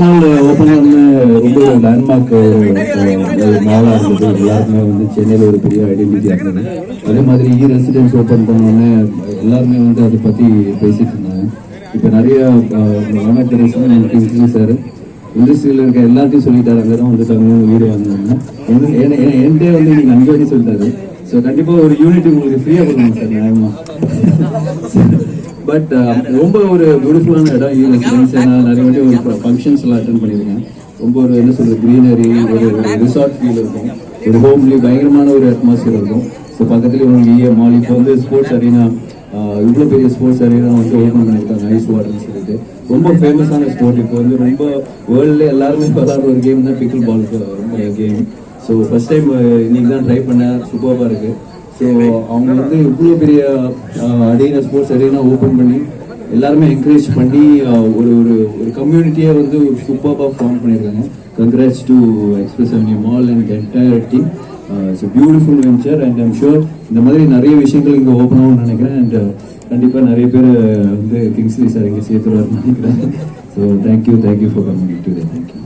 Mall open பண்ண ரொம்ப ஒரு லேண்ட்மார்க் மாலாக இருந்தது. எல்லாருமே வந்து சென்னையில் ஒரு பெரிய ஐடென்டிட்டியாக இருந்தது. அதே மாதிரி ரெசிடென்ஸ் ஓப்பன் பண்ணோன்னே எல்லாருமே வந்து அதை பற்றி பேசிட்டு இருந்தாங்க. இப்போ நிறைய சார் இண்டஸ்ட்ரியில் இருக்க எல்லாத்தையும் சொல்லிட்டாரு. அங்கே தான் வந்துட்டாங்க வீடு வாங்கினாங்க. என்கிட்டே வந்து நீங்கள் 5 வாட்டி சொல்லிட்டாரு. ஸோ கண்டிப்பாக ஒரு யூனிட் உங்களுக்கு ஃப்ரீயாக கொடுக்கணும் சார் நியாயமா. பட் ரொம்ப ஒரு பியூட்டிஃபுல்லான இடம் ரெசிடென்ஸ். நிறைய வாட்டி ஒரு ஃபங்க்ஷன்ஸ் எல்லாம் அட்டென்ட் பண்ணியிருக்கேன். ரொம்ப ஒரு என்ன சொல்றது க்ரீனரி, ஒரு ரிசார்ட் ஃபீல் இருக்கும். ஒரு ஹோம்லி பயங்கரமான ஒரு அட்மாஸ்பியர் இருக்கும். ஸோ பக்கத்துலேயே உங்களுக்கு மால் இப்போ வந்து ஸ்போர்ட்ஸ் அரீனா, இவ்வளோ பெரிய ஸ்போர்ட்ஸ் அரீனா வந்து ஓப்பன் பண்ணியிருக்காங்க. ஐஸ் வாட்டர்னு சொல்லிட்டு ரொம்ப ஃபேமஸான ஸ்போர்ட். இப்போ வந்து ரொம்ப வேர்ல்டுல எல்லாருமே விளாடுற ஒரு கேம் தான் pickle ball game. So first time இன்னைக்கு தான் ட்ரை பண்ணேன். சூப்பராக இருக்குது. ஸோ அவங்க வந்து இவ்வளோ பெரிய அரீனா, ஸ்போர்ட்ஸ் அரீனா ஓப்பன் பண்ணி எல்லாருமே என்கரேஜ் பண்ணி ஒரு ஒரு ஒரு கம்யூனிட்டியை வந்து ஒரு சூப்பராக ஃபார்ம் பண்ணியிருக்காங்க. Congrats to Express Avenue mall and entire team. It's beautiful venture and I'm sure இந்த மாதிரி நிறைய விஷயங்கள் இங்கே ஓப்பன் ஆகும்னு நினைக்கிறேன். அண்ட் கண்டிப்பாக நிறைய பேர் வந்து கிங்ஸ்லி சார் இங்கே சேர்த்துருவார்னு நினைக்கிறேன். So thank you for coming today. Thank you.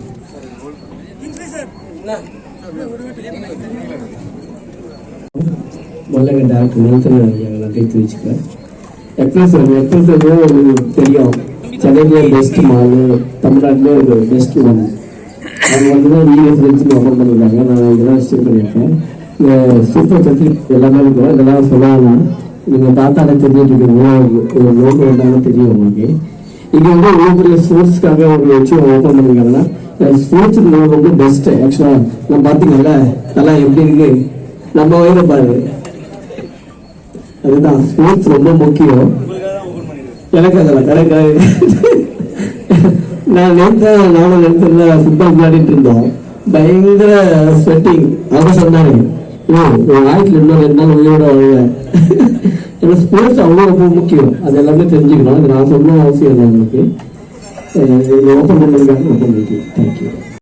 முதல்ல டாக்டர் நெல்சன் நன்றி தெரிவிச்சுக்கிறேன். எக்ஸ்பிரஸ் தெரியும், சென்னையிலே பெஸ்ட் மால், தமிழ்நாட்டிலே ஒரு பெஸ்ட் ஒன். அவங்க வந்து தான் ரெசிடென்சி ஓப்பன் பண்ணியிருக்காங்க. நான் இதெல்லாம் விசிட் பண்ணியிருக்கேன். இந்த சூப்பர் ஃபெசிலிட்டி எல்லாமே இருக்கும். இதெல்லாம் சொல்லாங்க நீங்கள் பார்த்தாலே தெரிஞ்சுட்டு இருக்கீங்க. ஒரு லோகோ இருந்தாலும் தெரியும் உங்களுக்கு. இங்கே வந்து இவ்வளோ பெரிய ஸ்போர்ட்ஸ்க்காக ஒரு விஷயம் ஓப்பன் பண்ணியிருக்காங்கன்னா ஸ்போர்ட்ஸ் ரொம்ப பெஸ்ட்டு. ஆக்சுவலாக நம்ம பார்த்தீங்கல்ல நல்லா எப்படி இருக்கு நம்ம வயதை பாரு. அதுதான் ஸ்போர்ட்ஸ் ரொம்ப முக்கியம். எனக்கு அதெல்லாம் கிடைக்காது. நானும் நினைச்சிருந்தா ஃபுட்பால் விளையாடிட்டு இருந்தோம். பயங்கர ஸ்வெட்டிங். அவங்க சொன்னாரு வாழ்க்கையில் இன்னும் 2 நாள் உயிரோட வாழ்வேன். ஏன்னா ஸ்போர்ட்ஸ் அவ்வளோ ரொம்ப முக்கியம். அது எல்லாமே தெரிஞ்சுக்கணும். அது நான் சொன்ன அவசியம் இல்லை. உங்களுக்கு ஓப்பன் பண்ணிருக்காங்க. ஓப்பன் பண்ணிருக்கு. தேங்க்யூ.